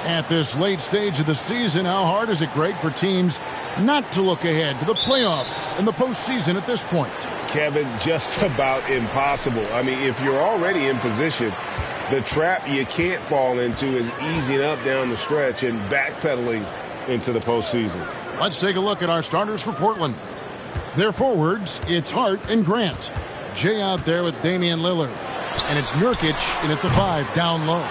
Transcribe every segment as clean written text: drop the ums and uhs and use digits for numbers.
At this late stage of the season, how hard is it, Greg, for teams not to look ahead to the playoffs and the postseason at this point? Kevin, just about impossible. I mean, if you're already in position, the trap you can't fall into is easing up down the stretch and backpedaling into the postseason. Let's take a look at our starters for Portland. Their forwards, it's Hart and Grant. Jay out there with Damian Lillard. And it's Nurkic in at the 5, down low.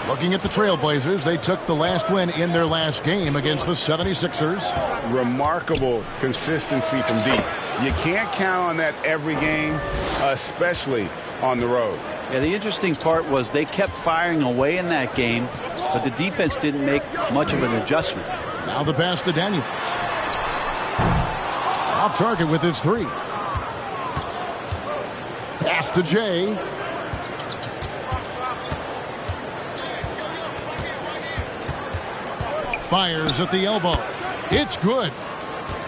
Looking at the Trailblazers, they took the last win in their last game against the 76ers. Remarkable consistency from deep. You can't count on that every game, especially on the road. Yeah, the interesting part was they kept firing away in that game, but the defense didn't make much of an adjustment. Now the pass to Daniels. Off target with his 3. Pass to Jay. Fires at the elbow. It's good.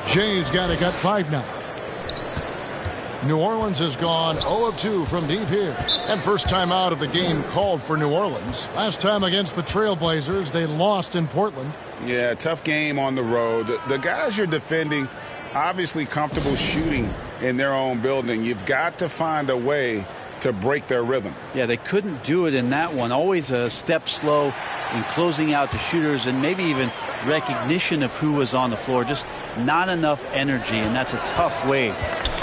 Jay's got a gut 5 now. New Orleans has gone 0 of 2 from deep here. And first time out of the game called for New Orleans. Last time against the Trailblazers, they lost in Portland. Yeah, tough game on the road. The guys you're defending, obviously comfortable shooting in their own building. You've got to find a way to break their rhythm. Yeah, they couldn't do it in that one. Always a step slow in closing out the shooters and maybe even recognition of who was on the floor. Just not enough energy, and that's a tough way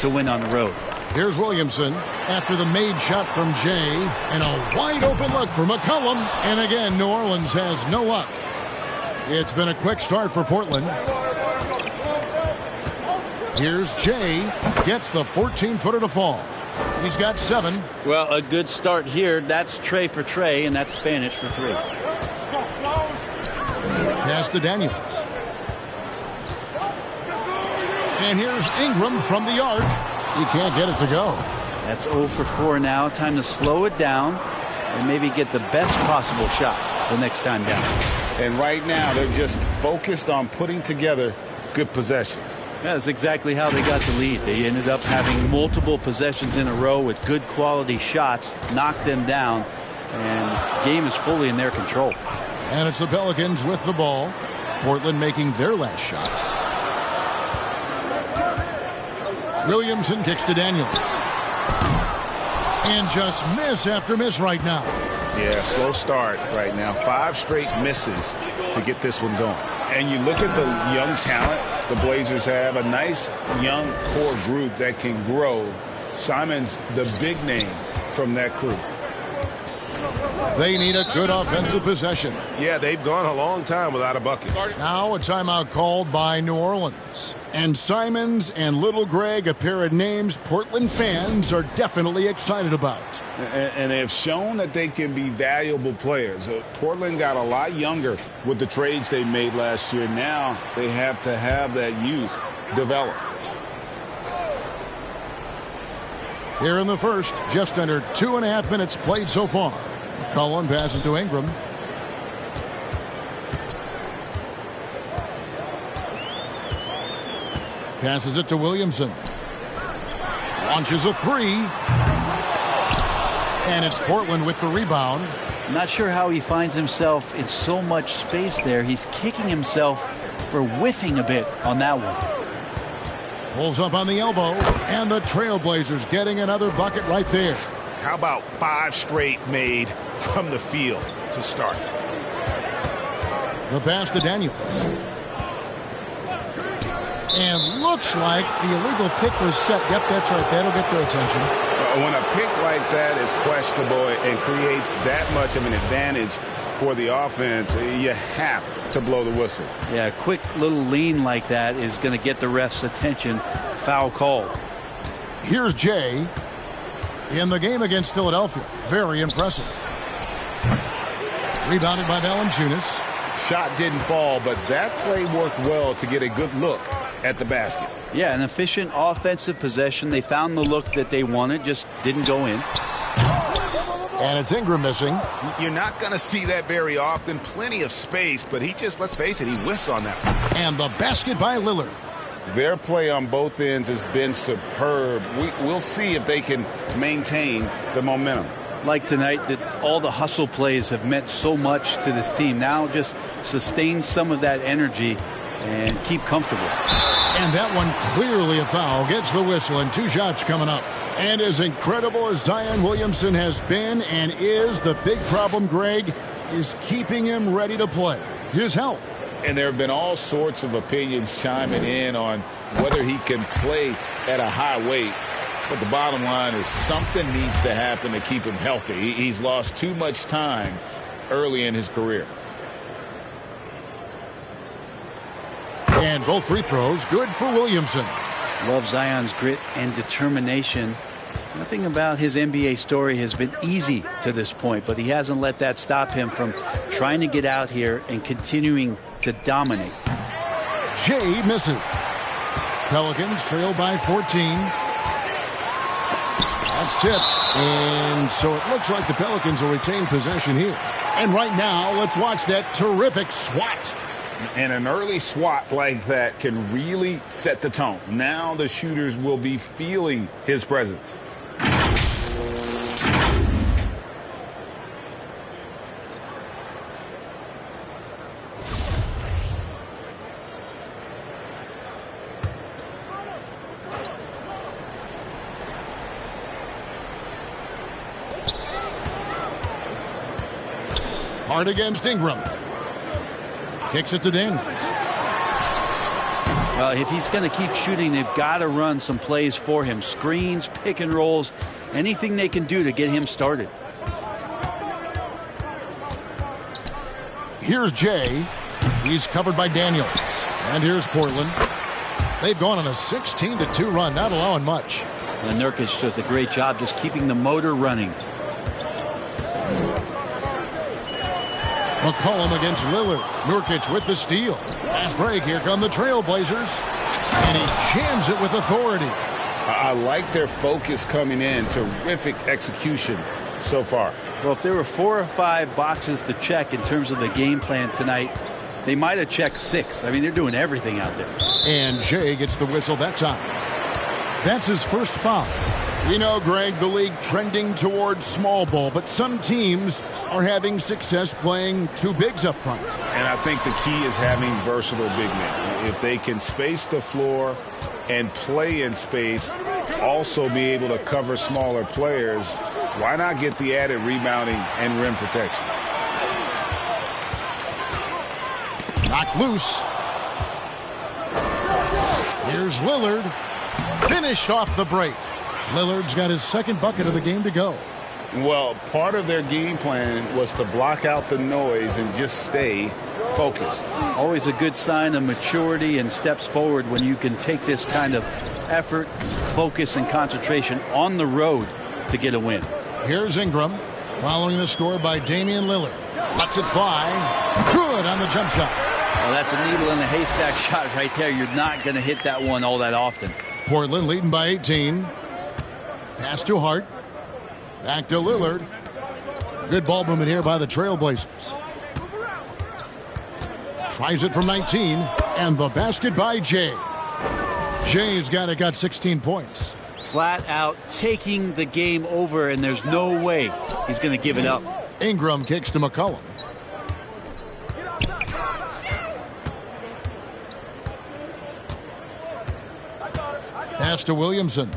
to win on the road. Here's Williamson after the made shot from Jay, and a wide open look for McCollum. And again, New Orleans has no luck. It's been a quick start for Portland. Here's Jay, gets the 14-footer to fall. He's got 7. Well, a good start here. That's Trey for Trey, and that's Spanish for 3. Pass to Daniels. And here's Ingram from the arc. He can't get it to go. That's 0 for 4 now. Time to slow it down and maybe get the best possible shot the next time down. And right now, they're just focused on putting together good possessions. That's exactly how they got the lead. They ended up having multiple possessions in a row with good quality shots, knocked them down, and the game is fully in their control. And it's the Pelicans with the ball. Portland making their last shot. Williamson kicks to Daniels. And just miss after miss right now. Yeah, slow start right now. 5 straight misses to get this one going. And you look at the young talent the Blazers have, a nice young core group that can grow. Simon's the big name from that crew. They need a good offensive possession. Yeah, they've gone a long time without a bucket. Now a timeout called by New Orleans. And Simons and Little Greg, a pair of names Portland fans are definitely excited about. And they have shown that they can be valuable players. Portland got a lot younger with the trades they made last year. Now they have to have that youth develop. Here in the first, just under 2.5 minutes played so far. Cullen passes to Ingram. Passes it to Williamson. Launches a 3. And it's Portland with the rebound. Not sure how he finds himself in so much space there. He's kicking himself for whiffing a bit on that one. Pulls up on the elbow. And the Trailblazers getting another bucket right there. How about 5 straight made from the field to start? The pass to Daniels. And looks like the illegal pick was set. Yep, that's right. That'll get their attention. When a pick like that is questionable and creates that much of an advantage for the offense, you have to blow the whistle. Yeah, a quick little lean like that is going to get the ref's attention. Foul call. Here's Jay. In the game against Philadelphia, very impressive. Rebounded by Valanciunas. Shot didn't fall, but that play worked well to get a good look at the basket. Yeah, an efficient offensive possession. They found the look that they wanted, just didn't go in. And it's Ingram missing. You're not going to see that very often. Plenty of space, but he just, let's face it, he whiffs on that one. And the basket by Lillard. Their play on both ends has been superb. We'll see if they can maintain the momentum. like tonight that all the hustle plays have meant so much to this team. Now just sustain some of that energy and keep comfortable. And that one clearly a foul. Gets the whistle, and 2 shots coming up. And as incredible as Zion Williamson has been and is, the big problem, Greg, is keeping him ready to play. His health. And there have been all sorts of opinions chiming in on whether he can play at a high weight. But the bottom line is something needs to happen to keep him healthy. He's lost too much time early in his career. And both free throws good for Williamson. Love Zion's grit and determination. Nothing about his NBA story has been easy to this point, but he hasn't let that stop him from trying to get out here and continuing to dominate. Jay misses. Pelicans trail by 14. That's tipped. And so it looks like the Pelicans will retain possession here. And right now, let's watch that terrific swat. And an early swat like that can really set the tone. Now the shooters will be feeling his presence. Hard against Ingram. Kicks it to Daniels. If he's going to keep shooting, they've got to run some plays for him. Screens, pick and rolls, anything they can do to get him started. Here's Jay. He's covered by Daniels. And here's Portland. They've gone on a 16-2 run, not allowing much. And Nurkic does a great job just keeping the motor running. McCollum against Lillard. Nurkic with the steal. Fast break. Here come the Trailblazers. And he jams it with authority. I like their focus coming in. Terrific execution so far. Well, if there were 4 or 5 boxes to check in terms of the game plan tonight, they might have checked 6. I mean, they're doing everything out there. And Jay gets the whistle that time. That's his first foul. We know, Greg, the league trending towards small ball, but some teams are having success playing 2 bigs up front. And I think the key is having versatile big men. If they can space the floor and play in space, also be able to cover smaller players, why not get the added rebounding and rim protection? Knocked loose. Here's Lillard. Finished off the break. Lillard's got his second bucket of the game to go. Well, part of their game plan was to block out the noise and just stay focused. Always a good sign of maturity and steps forward when you can take this kind of effort, focus, and concentration on the road to get a win. Here's Ingram, following the score by Damian Lillard. Lets it fly. Good on the jump shot. Well, that's a needle in a haystack shot right there. You're not going to hit that one all that often. Portland leading by 18. Pass to Hart. Back to Lillard. Good ball movement here by the Trailblazers. Tries it from 19. And the basket by Jay. Jay's got 16 points. Flat out taking the game over, and there's no way he's going to give it up. Ingram kicks to McCollum. Pass to Williamson.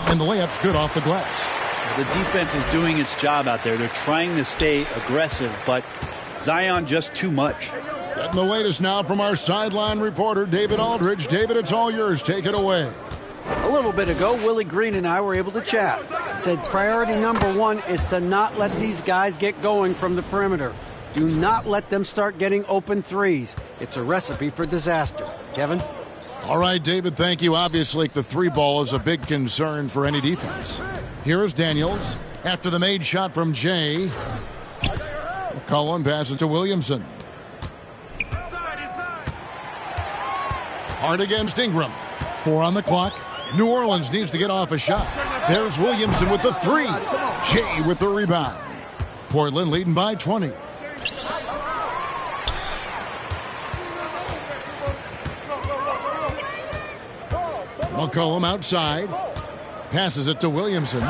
And the layup's good off the glass. The defense is doing its job out there. They're trying to stay aggressive, but Zion just too much. Getting the latest now from our sideline reporter, David Aldridge. David, it's all yours. Take it away. A little bit ago, Willie Green and I were able to chat. Said priority number 1 is to not let these guys get going from the perimeter. Do not let them start getting open threes. It's a recipe for disaster. Kevin? All right, David, thank you. Obviously, the 3 ball is a big concern for any defense. Here is Daniels. After the made shot from Jay. McCollum passes to Williamson. Hard against Ingram. 4 on the clock. New Orleans needs to get off a shot. There's Williamson with the 3. Jay with the rebound. Portland leading by 20. McCollum outside. Passes it to Williamson.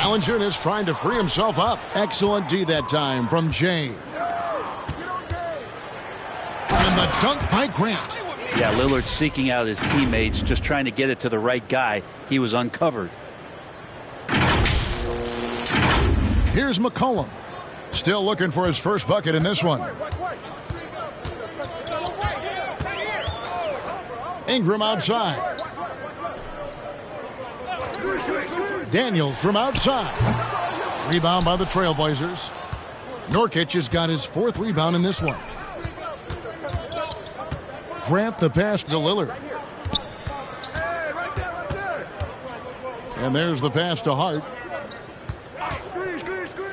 Valanciunas trying to free himself up. Excellent D that time from Jay. And the dunk by Grant. Yeah, Lillard seeking out his teammates, just trying to get it to the right guy. He was uncovered. Here's McCollum. Still looking for his first bucket in this one. Ingram outside. Daniels from outside. Rebound by the Trailblazers. Nurkic has got his 4th rebound in this one. Grant the pass to Lillard. And there's the pass to Hart.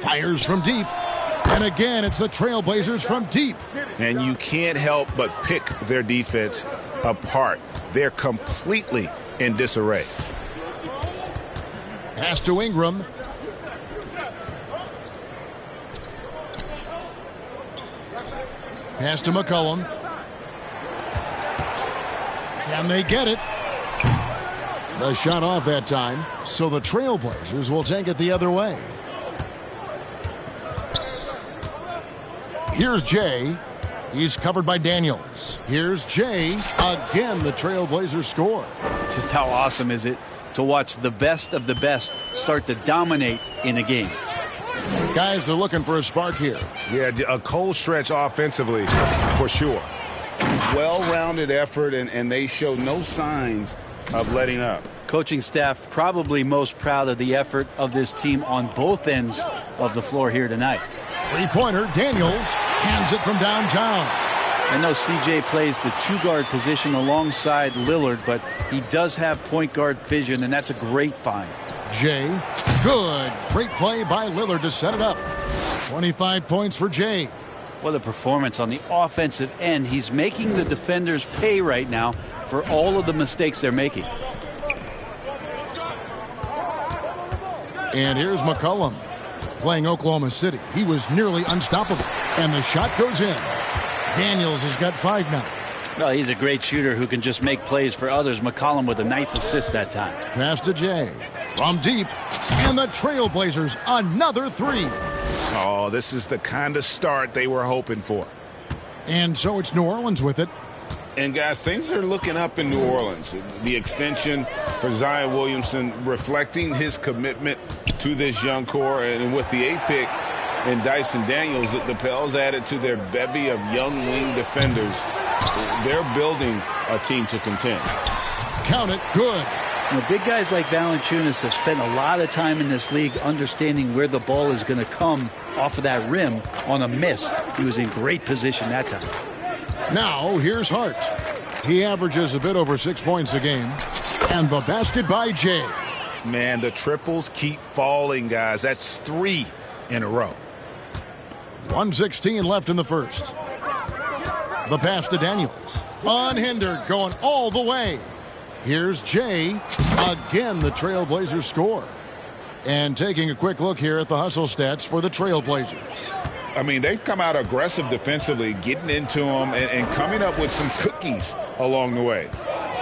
Fires from deep. And again, it's the Trailblazers from deep. And you can't help but pick their defense apart. They're completely in disarray. Pass to Ingram. Pass to McCollum. Can they get it? The shot off that time, so the Trailblazers will take it the other way. Here's Jay. He's covered by Daniels. Here's Jay. Again, the Trailblazers score. Just how awesome is it to watch the best of the best start to dominate in a game? Guys are looking for a spark here. Yeah, a cold stretch offensively for sure. Well-rounded effort, and they show no signs of letting up. Coaching staff probably most proud of the effort of this team on both ends of the floor here tonight. Three-pointer, Daniels cans it from downtown. I know CJ plays the 2-guard position alongside Lillard, but he does have point guard vision, and that's a great find. Jay, good. Great play by Lillard to set it up. 25 points for Jay. What a performance on the offensive end. He's making the defenders pay right now for all of the mistakes they're making. And here's McCollum playing Oklahoma City. He was nearly unstoppable. And the shot goes in. Daniels has got 5 now. Well, he's a great shooter who can just make plays for others. McCollum with a nice assist that time. Pass to Jay. From deep. And the Trailblazers, another 3. Oh, this is the kind of start they were hoping for. And so it's New Orleans with it. And, guys, things are looking up in New Orleans. The extension for Zion Williamson reflecting his commitment to this young core. And with the 8th pick and Dyson Daniels, the Pels added to their bevy of young wing defenders. They're building a team to contend. Count it. Good. You know, big guys like Valanciunas have spent a lot of time in this league understanding where the ball is going to come off of that rim on a miss. He was in great position that time. Now, here's Hart. He averages a bit over 6 points a game. And the basket by Jay. Man, the triples keep falling, guys. That's 3 in a row. 1:16 left in the first. The pass to Daniels. Unhindered, going all the way. Here's Jay. Again, the Trailblazers score. And taking a quick look here at the hustle stats for the Trailblazers. I mean, they've come out aggressive defensively, getting into them and coming up with some cookies along the way.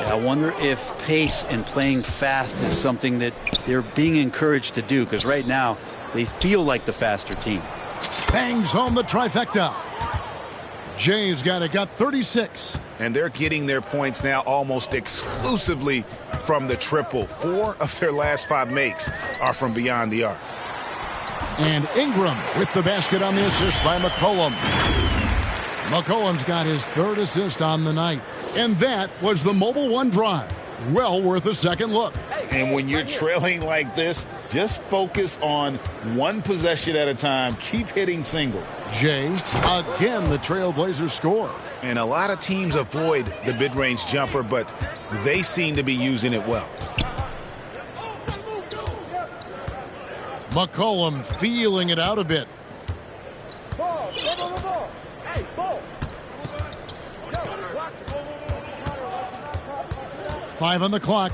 I wonder if pace and playing fast is something that they're being encouraged to do, because right now they feel like the faster team. Bangs home the trifecta. Jay's got 36. And they're getting their points now almost exclusively from the triple. 4 of their last 5 makes are from beyond the arc. And Ingram with the basket on the assist by McCollum. McCollum's got his 3rd assist on the night. And that was the Mobile One drive. Well worth a second look. And when you're trailing like this, just focus on one possession at a time. Keep hitting singles. Jay, again, the Trailblazers score. And a lot of teams avoid the mid-range jumper, but they seem to be using it well. McCollum feeling it out a bit. 5 on the clock.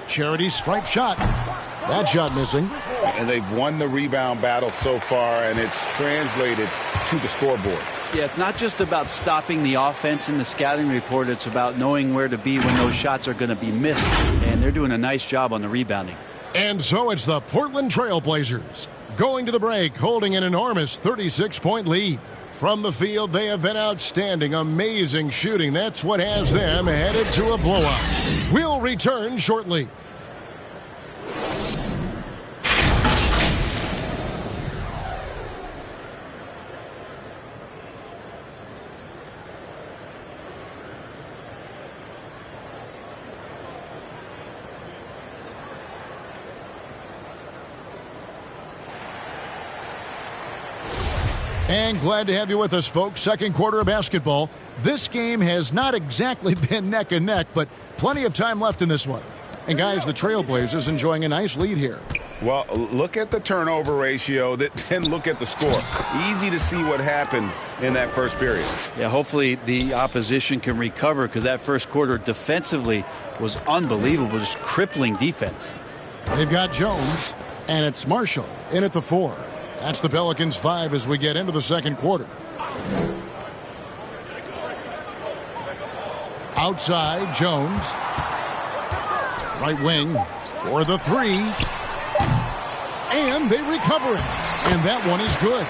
Charity stripe shot. That shot missing. And they've won the rebound battle so far, and it's translated to the scoreboard. Yeah, it's not just about stopping the offense in the scouting report. It's about knowing where to be when those shots are going to be missed. And they're doing a nice job on the rebounding. And so it's the Portland Trail Blazers going to the break, holding an enormous 36-point lead. From the field, they have been outstanding, amazing shooting. That's what has them headed to a blowout. We'll return shortly. And glad to have you with us, folks. Second quarter of basketball. This game has not exactly been neck and neck, but plenty of time left in this one. And guys, the Trailblazers enjoying a nice lead here. Well, look at the turnover ratio, then look at the score. Easy to see what happened in that first period. Yeah, hopefully the opposition can recover, because that first quarter defensively was unbelievable, just crippling defense. They've got Jones, and it's Marshall in at the 4. That's the Pelicans' 5 as we get into the second quarter. Outside, Jones. Right wing for the 3. And they recover it. And that one is good.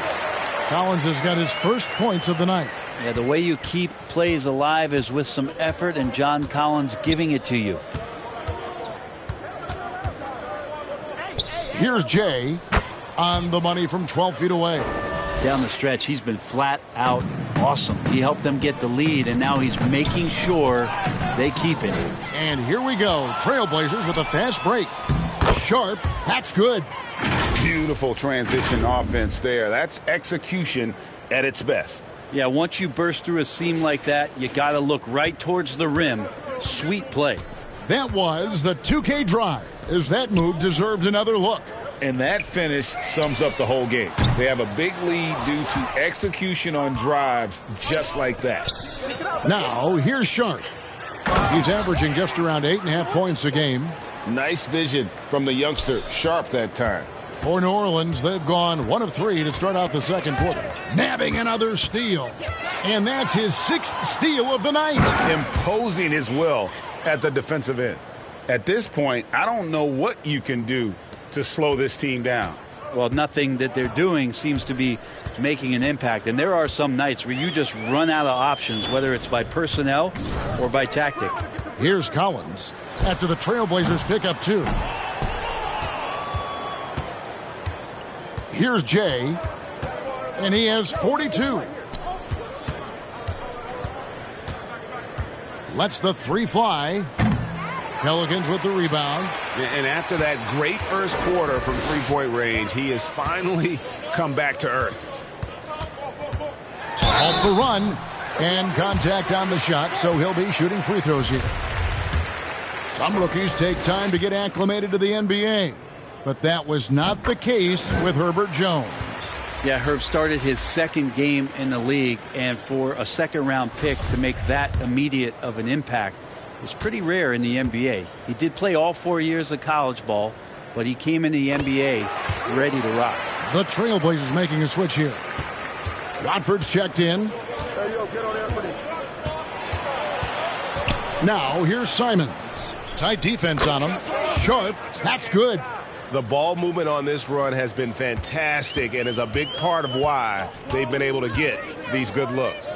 Collins has got his first points of the night. Yeah, the way you keep plays alive is with some effort, and John Collins giving it to you. Here's Jay. On the money from 12 feet away. Down the stretch, he's been flat out awesome. He helped them get the lead, and now he's making sure they keep it. And here we go. Trailblazers with a fast break. Sharp. That's good. Beautiful transition offense there. That's execution at its best. Yeah, once you burst through a seam like that, you got to look right towards the rim. Sweet play. That was the 2K drive, as that move deserved another look. And that finish sums up the whole game. They have a big lead due to execution on drives just like that. Now, here's Sharp. He's averaging just around 8.5 points a game. Nice vision from the youngster, Sharp, that time. For New Orleans, they've gone 1 of 3 to start out the second quarter. Nabbing another steal. And that's his 6th steal of the night. Imposing his will at the defensive end. At this point, I don't know what you can do to slow this team down. Well, nothing that they're doing seems to be making an impact. And there are some nights where you just run out of options, whether it's by personnel or by tactic. Here's Collins after the Trailblazers pick up 2. Here's Jay, and he has 42. Lets the 3 fly. Pelicans with the rebound. And after that great first quarter from three-point range, he has finally come back to earth. Off the run, and contact on the shot, so he'll be shooting free throws here. Some rookies take time to get acclimated to the NBA, but that was not the case with Herbert Jones. Yeah, Herb started his second game in the league, and for a second-round pick to make that immediate of an impact is pretty rare in the NBA. He did play all 4 years of college ball, but he came in the NBA ready to rock. The Trailblazers making a switch here. Watford's checked in. Now here's Simons. Tight defense on him. Sharp. That's good. The ball movement on this run has been fantastic and is a big part of why they've been able to get these good looks.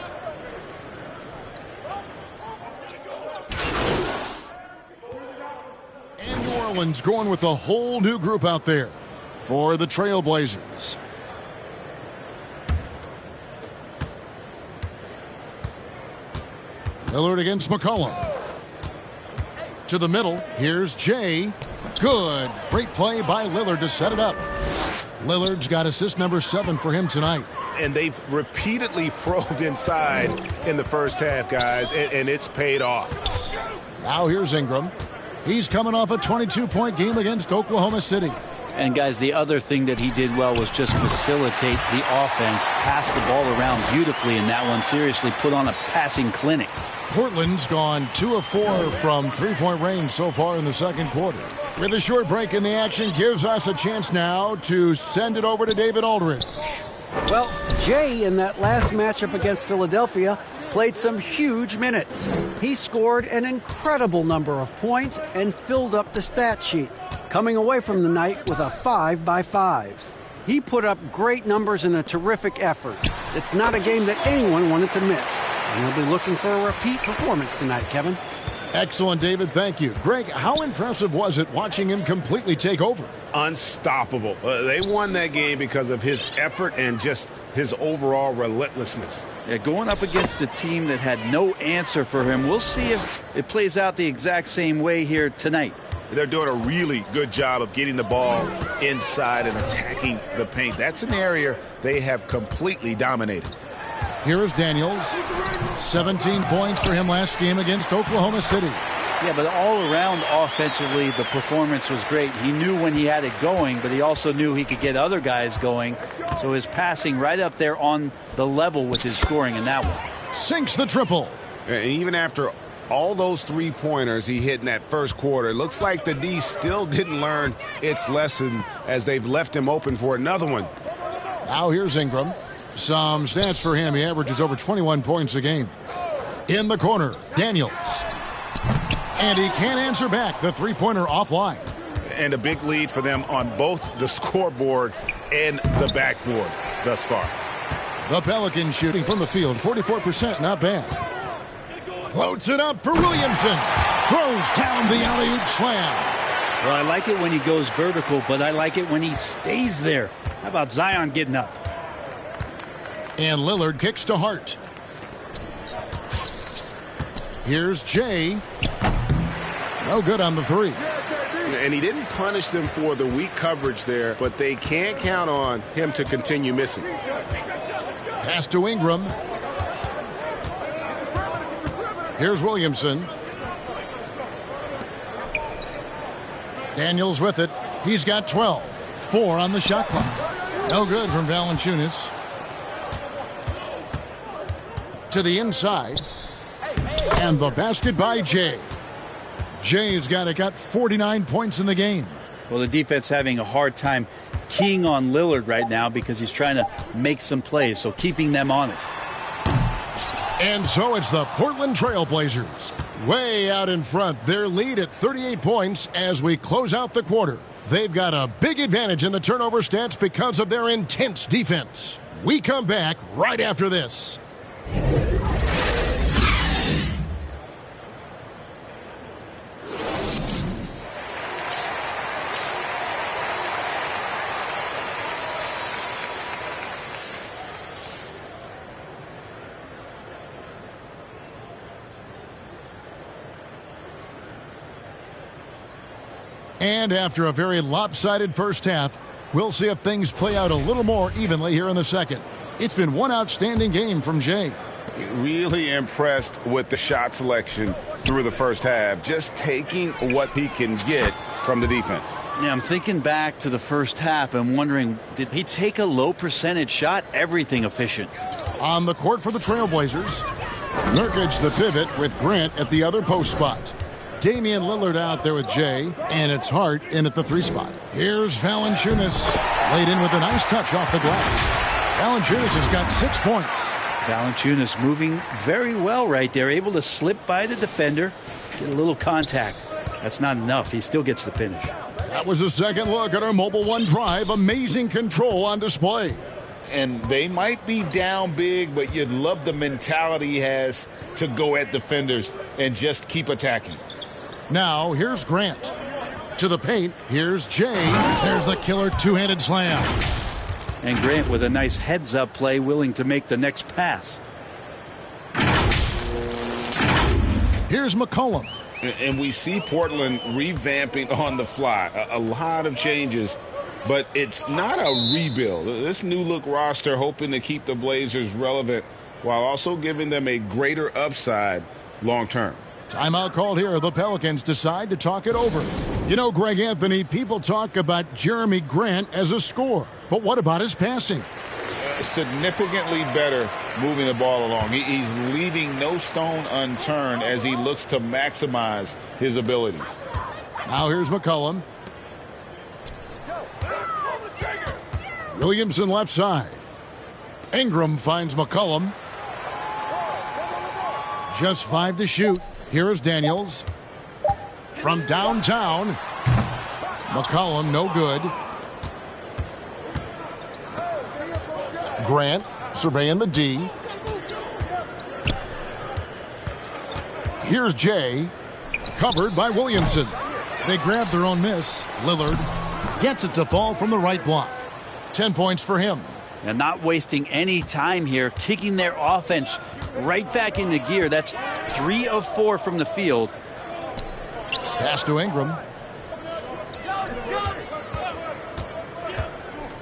And New Orleans going with a whole new group out there for the Trailblazers. Lillard against McCollum. To the middle. Here's Jay. Good. Great play by Lillard to set it up. Lillard's got assist number 7 for him tonight. And they've repeatedly probed inside in the first half, guys, and it's paid off. Now here's Ingram. He's coming off a 22-point game against Oklahoma City. And, guys, the other thing that he did well was just facilitate the offense, pass the ball around beautifully in that one, seriously put on a passing clinic. Portland's gone 2 of 4 from three-point range so far in the second quarter. With a short break in the action, gives us a chance now to send it over to David Aldridge. Well, Jay in that last matchup against Philadelphia played some huge minutes. He scored an incredible number of points and filled up the stat sheet, coming away from the night with a 5-by-5. He put up great numbers in a terrific effort. It's not a game that anyone wanted to miss. And he'll be looking for a repeat performance tonight, Kevin. Excellent, David. Thank you. Greg, how impressive was it watching him completely take over? Unstoppable. They won that game because of his effort and just his overall relentlessness. Yeah, going up against a team that had no answer for him. We'll see if it plays out the exact same way here tonight. They're doing a really good job of getting the ball inside and attacking the paint. That's an area they have completely dominated. Here is Daniels. 17 points for him last game against Oklahoma City. Yeah, but all around offensively, the performance was great. He knew when he had it going, but he also knew he could get other guys going. So his passing right up there on the level with his scoring in that one. Sinks the triple. And even after all those three-pointers he hit in that first quarter, it looks like the D still didn't learn its lesson as they've left him open for another one. Now here's Ingram. Some stats for him. He averages over 21 points a game. In the corner, Daniels. And he can't answer back. The three-pointer offline. And a big lead for them on both the scoreboard and the backboard thus far. The Pelicans shooting from the field, 44%, not bad. Floats it up for Williamson. Throws down the alley-oop slam. Well, I like it when he goes vertical, but I like it when he stays there. How about Zion getting up? And Lillard kicks to Hart. Here's Jay. No good on the three. And he didn't punish them for the weak coverage there, but they can't count on him to continue missing. Pass to Ingram. Here's Williamson. Daniels with it. He's got 12. 4 on the shot clock. No good from Valanciunas. To the inside. And the basket by Jay. Jay's got 49 points in the game. Well, the defense having a hard time keying on Lillard right now because he's trying to make some plays, so keeping them honest. And so it's the Portland Trail Blazers way out in front. Their lead at 38 points as we close out the quarter. They've got a big advantage in the turnover stats because of their intense defense. We come back right after this. And after a very lopsided first half, we'll see if things play out a little more evenly here in the second. It's been one outstanding game from Jay. Really impressed with the shot selection through the first half, just taking what he can get from the defense. Yeah, I'm thinking back to the first half and wondering, did he take a low percentage shot? Everything efficient. On the court for the Trailblazers, Nurkic the pivot with Grant at the other post spot. Damian Lillard out there with Jay, and it's Hart in at the 3 spot. Here's Valanciunas, laid in with a nice touch off the glass. Valanciunas has got 6 points. Valanciunas moving very well right there, able to slip by the defender, get a little contact. That's not enough. He still gets the finish. That was a second look at our Mobile One drive. Amazing control on display. And they might be down big, but you'd love the mentality he has to go at defenders and just keep attacking. Now, here's Grant. To the paint, here's Jay. There's the killer two-handed slam. And Grant with a nice heads-up play, willing to make the next pass. Here's McCollum. And we see Portland revamping on the fly. A lot of changes, but it's not a rebuild. This new-look roster hoping to keep the Blazers relevant while also giving them a greater upside long-term. Timeout called here. The Pelicans decide to talk it over. You know, Greg Anthony, people talk about Jeremy Grant as a scorer. But what about his passing? Significantly better moving the ball along. He's leaving no stone unturned as he looks to maximize his abilities. Now here's McCollum. Williamson left side. Ingram finds McCollum. Just 5 to shoot. Here is Daniels. From downtown. McCollum, no good. Grant surveying the D. Here's Jay. Covered by Williamson. They grab their own miss. Lillard gets it to fall from the right block. 10 points for him. And not wasting any time here, kicking their offense right back into gear. That's 3 of 4 from the field. Pass to Ingram.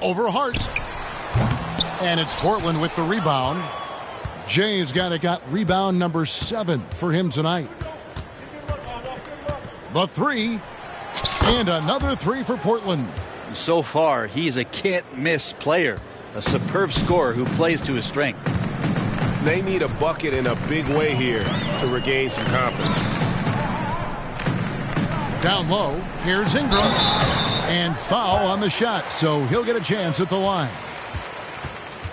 Over Hart. And it's Portland with the rebound. Jay's got rebound number 7 for him tonight. The 3. And another 3 for Portland. So far, he's a can't-miss player. A superb scorer who plays to his strength. They need a bucket in a big way here to regain some confidence. Down low, here's Ingram. And foul on the shot, so he'll get a chance at the line.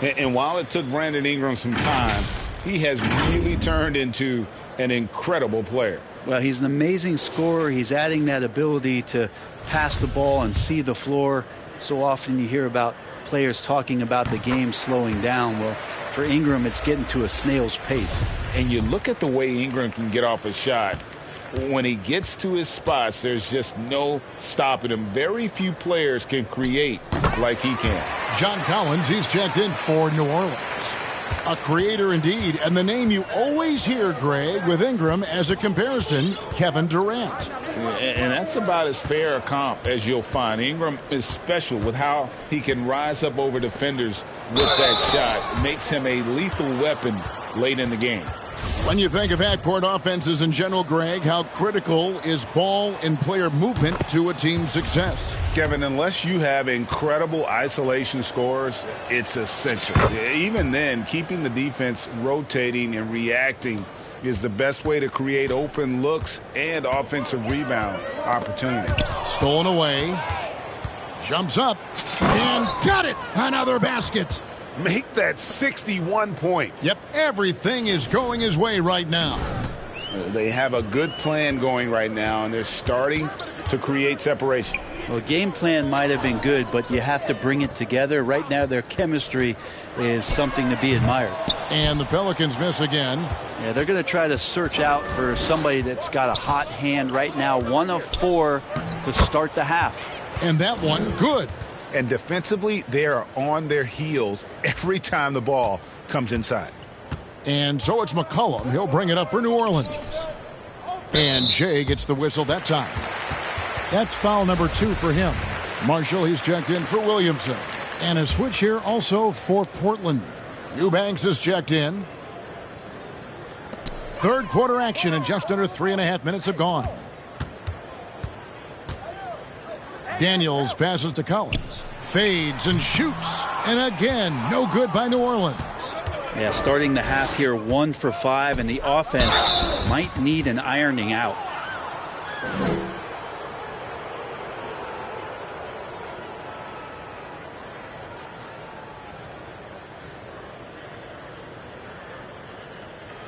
And while it took Brandon Ingram some time, he has really turned into an incredible player. Well, he's an amazing scorer. He's adding that ability to pass the ball and see the floor. So often you hear about players talking about the game slowing down. Well, for Ingram, it's getting to a snail's pace. And you look at the way Ingram can get off a shot. When he gets to his spots, there's just no stopping him. Very few players can create like he can. John Collins, he's checked in for New Orleans. A creator indeed, and the name you always hear, Greg, with Ingram as a comparison, Kevin Durant. And that's about as fair a comp as you'll find. Ingram is special with how he can rise up over defenders with that shot. It makes him a lethal weapon late in the game. When you think of half-court offenses in general, Greg, how critical is ball and player movement to a team's success? Kevin, unless you have incredible isolation scores, it's essential. Even then, keeping the defense rotating and reacting is the best way to create open looks and offensive rebound opportunity. Stolen away. Jumps up. And got it! Another basket. Make that 61 points. Yep, everything is going his way right now. They have a good plan going right now, and they're starting to create separation. Well, game plan might have been good, but you have to bring it together. Right now, their chemistry is something to be admired. And the Pelicans miss again. Yeah, they're going to try to search out for somebody that's got a hot hand right now. 1 of 4 to start the half. And that one, good. And defensively, they are on their heels every time the ball comes inside. And so it's McCollum. He'll bring it up for New Orleans. And Jay gets the whistle that time. That's foul number 2 for him. Marshall, he's checked in for Williamson. And a switch here also for Portland. Eubanks is checked in. Third quarter action, and just under 3.5 minutes have gone. Daniels passes to Collins. Fades and shoots. And again, no good by New Orleans. Yeah, starting the half here 1 for 5, and the offense might need an ironing out.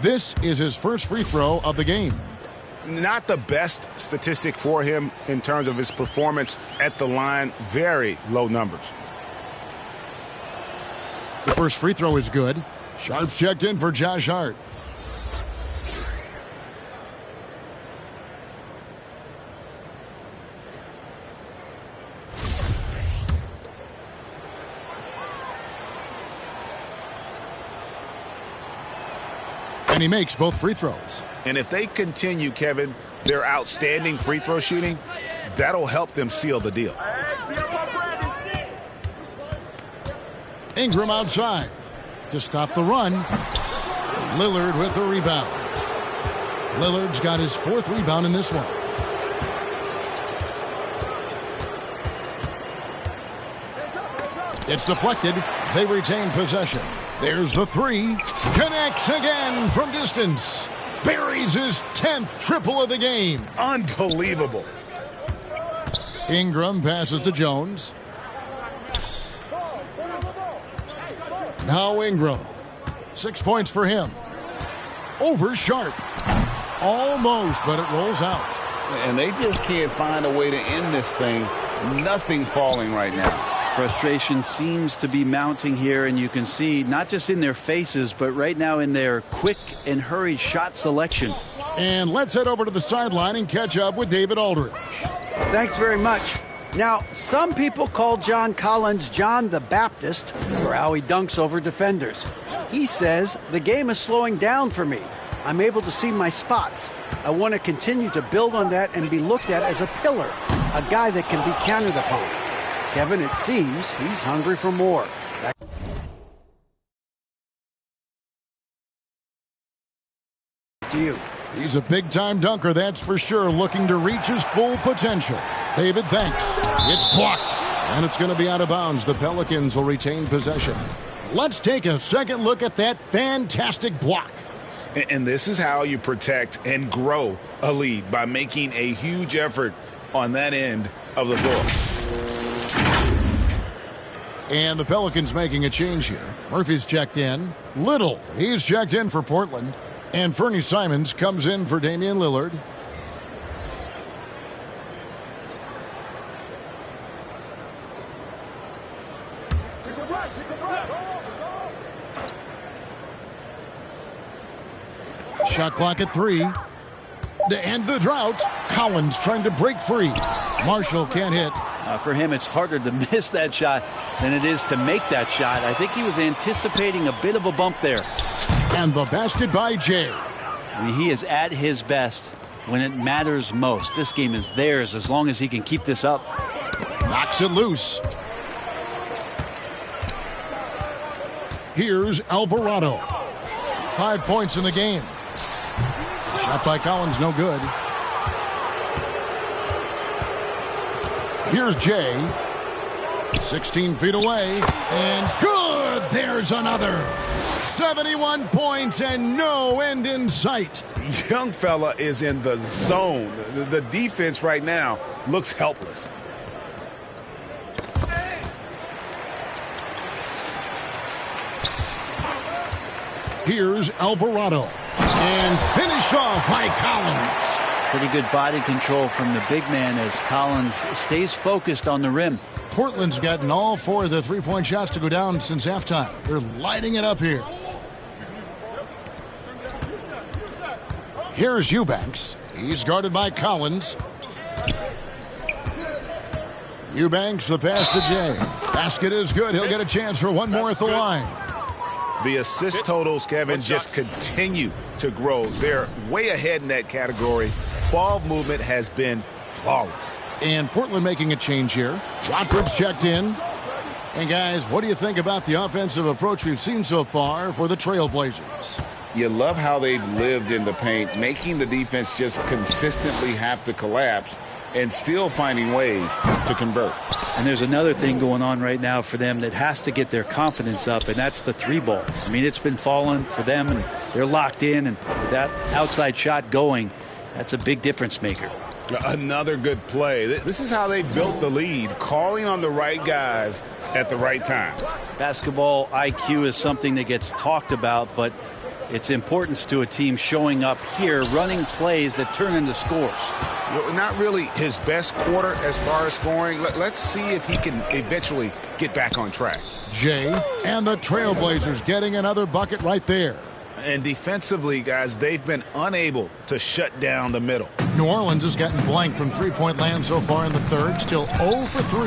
This is his first free throw of the game. Not the best statistic for him in terms of his performance at the line. Very low numbers. The first free throw is good. Sharp's checked in for Josh Hart. And he makes both free throws. And if they continue, Kevin, their outstanding free throw shooting, that'll help them seal the deal. Ingram outside to stop the run. Lillard with the rebound. Lillard's got his 4th rebound in this one. It's deflected. They retain possession. There's the 3. Connects again from distance. Buries his 10th triple of the game. Unbelievable. Ingram passes to Jones. Now Ingram. 6 points for him. Over Sharp. Almost, but it rolls out. And they just can't find a way to end this thing. Nothing falling right now. Frustration seems to be mounting here, and you can see not just in their faces, but right now in their quick and hurried shot selection. And let's head over to the sideline and catch up with David Aldridge. Thanks very much. Now, some people call John Collins John the Baptist for how he dunks over defenders. He says, the game is slowing down for me. I'm able to see my spots. I want to continue to build on that and be looked at as a pillar, a guy that can be counted upon. Kevin, it seems he's hungry for more. Back to you. He's a big-time dunker, that's for sure, looking to reach his full potential. David, thanks. It's blocked, and it's going to be out of bounds. The Pelicans will retain possession. Let's take a second look at that fantastic block. And this is how you protect and grow a lead, by making a huge effort on that end of the floor. And the Pelicans making a change here. Murphy's checked in. Little, he's checked in for Portland. And Fernie Simons comes in for Damian Lillard. Shot clock at 3. To end the drought, Collins trying to break free. Marshall can't hit. For him, it's harder to miss that shot than it is to make that shot. I think he was anticipating a bit of a bump there. And the basket by Jay. I mean, he is at his best when it matters most. This game is theirs as long as he can keep this up. Knocks it loose. Here's Alvarado. 5 points in the game. Shot by Collins, no good. Here's Jay. 16 feet away. And good! There's another. 71 points and no end in sight. Young fella is in the zone. The defense right now looks helpless. Here's Alvarado. And finish off by Collins. Pretty good body control from the big man as Collins stays focused on the rim. Portland's gotten all 4 of the three-point shots to go down since halftime. They're lighting it up here. Here's Eubanks. He's guarded by Collins. Eubanks, the pass to Jay. Basket is good. He'll get a chance for one more at the line. The assist totals, Kevin, just continue to grow. They're way ahead in that category. Ball movement has been flawless. And Portland making a change here. Watford's checked in. And guys, what do you think about the offensive approach we've seen so far for the Trailblazers? You love how they've lived in the paint, making the defense just consistently have to collapse and still finding ways to convert. And there's another thing going on right now for them that has to get their confidence up, and that's the 3-ball. I mean, it's been falling for them, and they're locked in, and with that outside shot going, that's a big difference maker. Another good play. This is how they built the lead, calling on the right guys at the right time. Basketball IQ is something that gets talked about, but its importance to a team showing up here, running plays that turn into scores. Not really his best quarter as far as scoring. Let's see if he can eventually get back on track. Jay and the Trailblazers getting another bucket right there. And defensively, guys, they've been unable to shut down the middle. New Orleans has gotten blank from three-point land so far in the third. Still 0 for 3.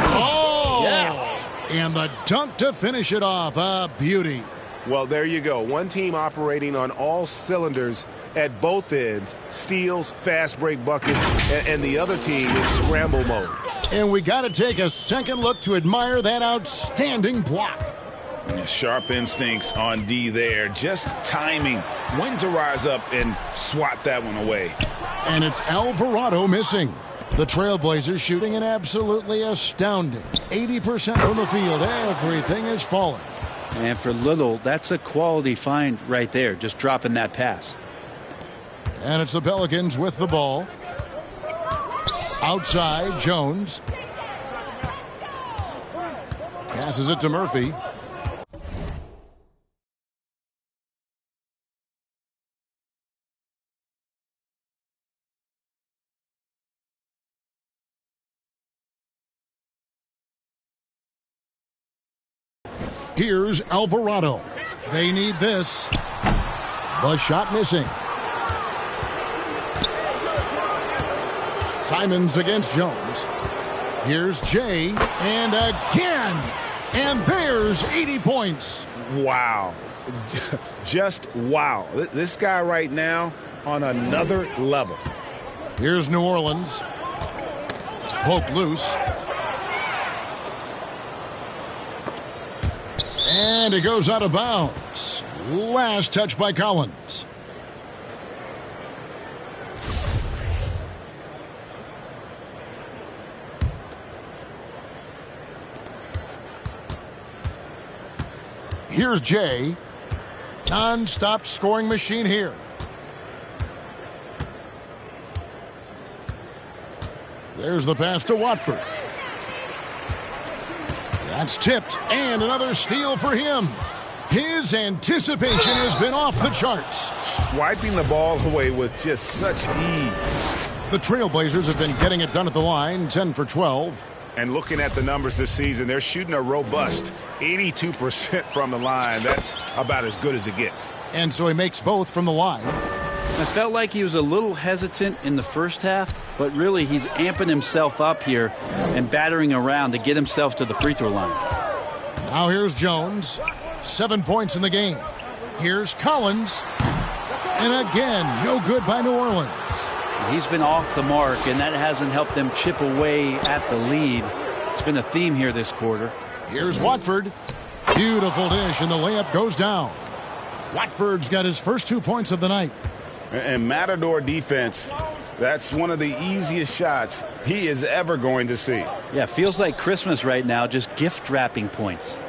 Oh! Yeah. And the dunk to finish it off. A beauty. Well, there you go. One team operating on all cylinders at both ends. Steals, fast break buckets, and the other team in scramble mode. And we got to take a second look to admire that outstanding block. Sharp instincts on D there. Just timing when to rise up and swat that one away. And it's Alvarado missing. The Trailblazers shooting an absolutely astounding 80% from the field. Everything is falling. And for Little, that's a quality find right there, just dropping that pass. And it's the Pelicans with the ball. Outside, Jones. Passes it to Murphy. Here's Alvarado. They need this. The shot missing. Simons against Jones. Here's Jay, and again. And there's 80 points. Wow. Just wow. This guy right now on another level. Here's New Orleans. Poke loose. And it goes out of bounds. Last touch by Collins. Here's Jay. Non-stop scoring machine here. There's the pass to Watford. That's tipped, and another steal for him. His anticipation has been off the charts. Swiping the ball away with just such ease. The Trailblazers have been getting it done at the line, 10 for 12. And looking at the numbers this season, they're shooting a robust 82% from the line. That's about as good as it gets. And so he makes both from the line. I felt like he was a little hesitant in the first half, but really he's amping himself up here and battering around to get himself to the free throw line. Now here's Jones. 7 points in the game. Here's Collins. And again, no good by New Orleans. He's been off the mark, and that hasn't helped them chip away at the lead. It's been a theme here this quarter. Here's Watford. Beautiful dish, and the layup goes down. Watford's got his first 2 points of the night. And Matador defense, that's one of the easiest shots he is ever going to see. Yeah, feels like Christmas right now, just gift wrapping points.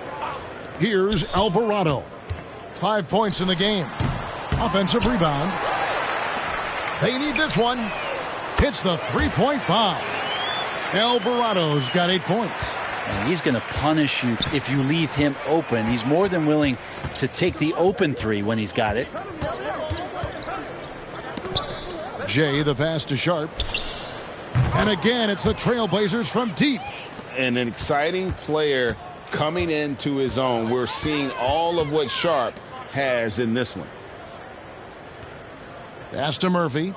Here's Alvarado. 5 points in the game. Offensive rebound. They need this one. Hits the three-point bomb. Alvarado's got 8 points. And he's going to punish you if you leave him open. He's more than willing to take the open three when he's got it. Jay, the pass to Sharp. And again, it's the Trailblazers from deep. And an exciting player coming into his own. We're seeing all of what Sharp has in this one. Pass to Murphy.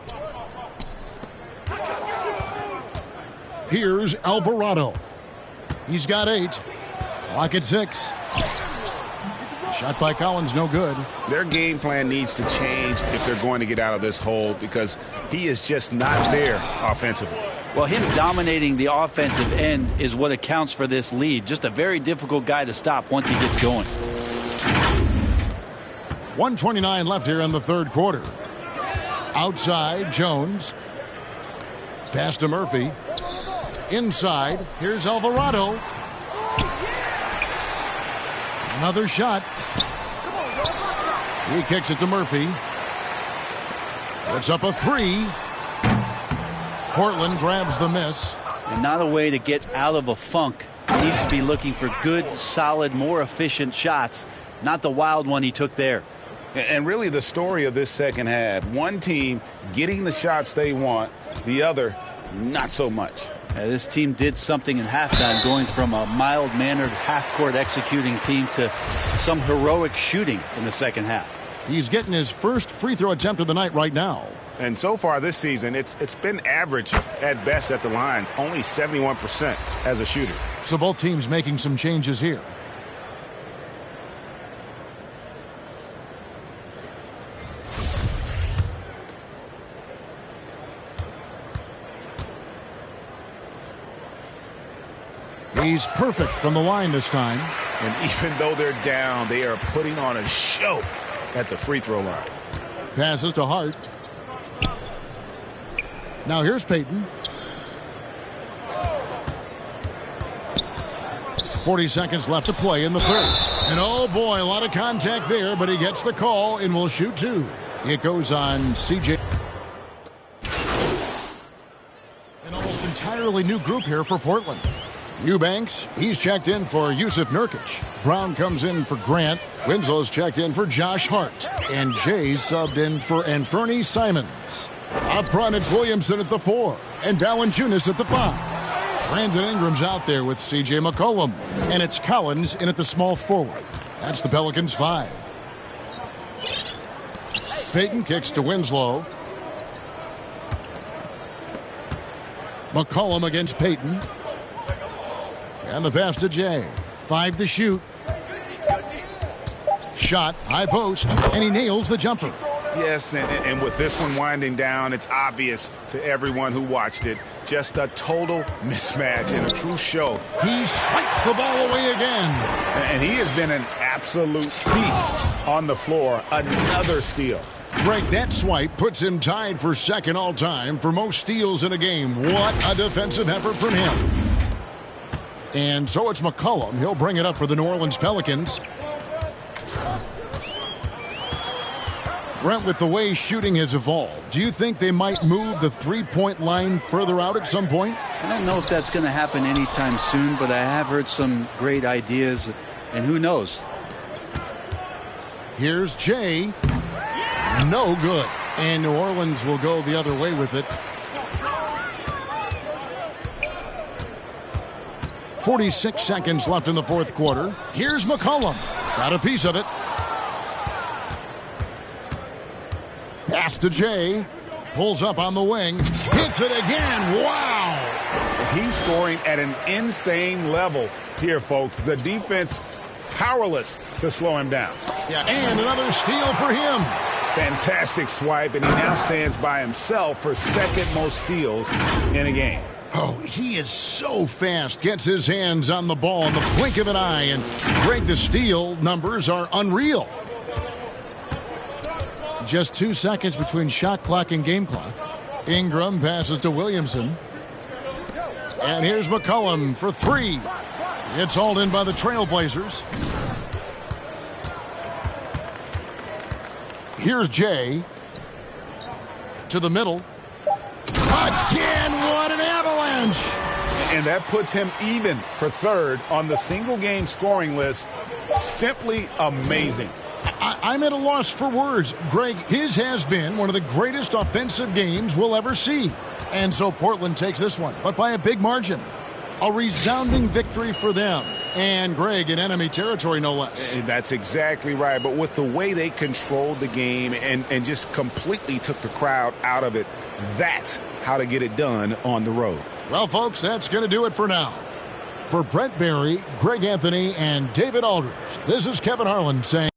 Here's Alvarado. He's got 8. Clock at 6. Shot by Collins, no good. Their game plan needs to change if they're going to get out of this hole because he is just not there offensively. Well, him dominating the offensive end is what accounts for this lead. Just a very difficult guy to stop once he gets going. 1:29 left here in the third quarter. Outside, Jones. Pass to Murphy. Inside, here's Alvarado. Another shot. He kicks it to Murphy. Puts up a 3. Portland grabs the miss. And not a way to get out of a funk. He needs to be looking for good, solid, more efficient shots. Not the wild one he took there. And really the story of this second half, one team getting the shots they want, the other not so much. This team did something in halftime, going from a mild-mannered half-court executing team to some heroic shooting in the second half. He's getting his first free throw attempt of the night right now. And so far this season, it's been average at best at the line, only 71% as a shooter. So both teams making some changes here. He's perfect from the line this time. And even though they're down, they are putting on a show at the free throw line. Passes to Hart. Now here's Payton. 40 seconds left to play in the third. And oh boy, a lot of contact there, but he gets the call and will shoot 2. It goes on CJ. An almost entirely new group here for Portland. Eubanks, he's checked in for Yusuf Nurkic. Brown comes in for Grant. Winslow's checked in for Josh Hart. And Jay's subbed in for Anferny Simons. Up front, it's Williamson at the 4. And Valanciunas at the 5. Brandon Ingram's out there with C.J. McCollum. And it's Collins in at the small forward. That's the Pelicans' 5. Payton kicks to Winslow. McCollum against Payton. And the pass to Jay. 5 to shoot. Shot, high post, and he nails the jumper. Yes, and with this one winding down, it's obvious to everyone who watched it. Just a total mismatch and a true show. He swipes the ball away again. And he has been an absolute beast on the floor. Another steal. Greg, that swipe puts him tied for second all-time for most steals in a game. What a defensive effort from him. And so it's McCollum. He'll bring it up for the New Orleans Pelicans. Brent, with the way shooting has evolved, do you think they might move the three-point line further out at some point? I don't know if that's going to happen anytime soon, but I have heard some great ideas, and who knows? Here's Jay. No good. And New Orleans will go the other way with it. 46 seconds left in the fourth quarter. Here's McCollum. Got a piece of it. Pass to Jay. Pulls up on the wing. Hits it again. Wow. He's scoring at an insane level here, folks. The defense powerless to slow him down. Yeah, and another steal for him. Fantastic swipe, and he now stands by himself for second most steals in a game. Oh, he is so fast. Gets his hands on the ball in the blink of an eye. And Greg, the steal numbers are unreal. Just 2 seconds between shot clock and game clock. Ingram passes to Williamson. And here's McCollum for 3. It's hauled in by the Trailblazers. Here's Jay. To the middle. Again, what an avalanche! And that puts him even for third on the single-game scoring list. Simply amazing. I'm at a loss for words. Greg, his has been one of the greatest offensive games we'll ever see. And so Portland takes this one, but by a big margin. A resounding victory for them. And Greg, in enemy territory, no less. That's exactly right. But with the way they controlled the game and just completely took the crowd out of it, that's how to get it done on the road. Well, folks, that's going to do it for now. For Brent Barry, Greg Anthony, and David Aldridge, this is Kevin Harlan saying,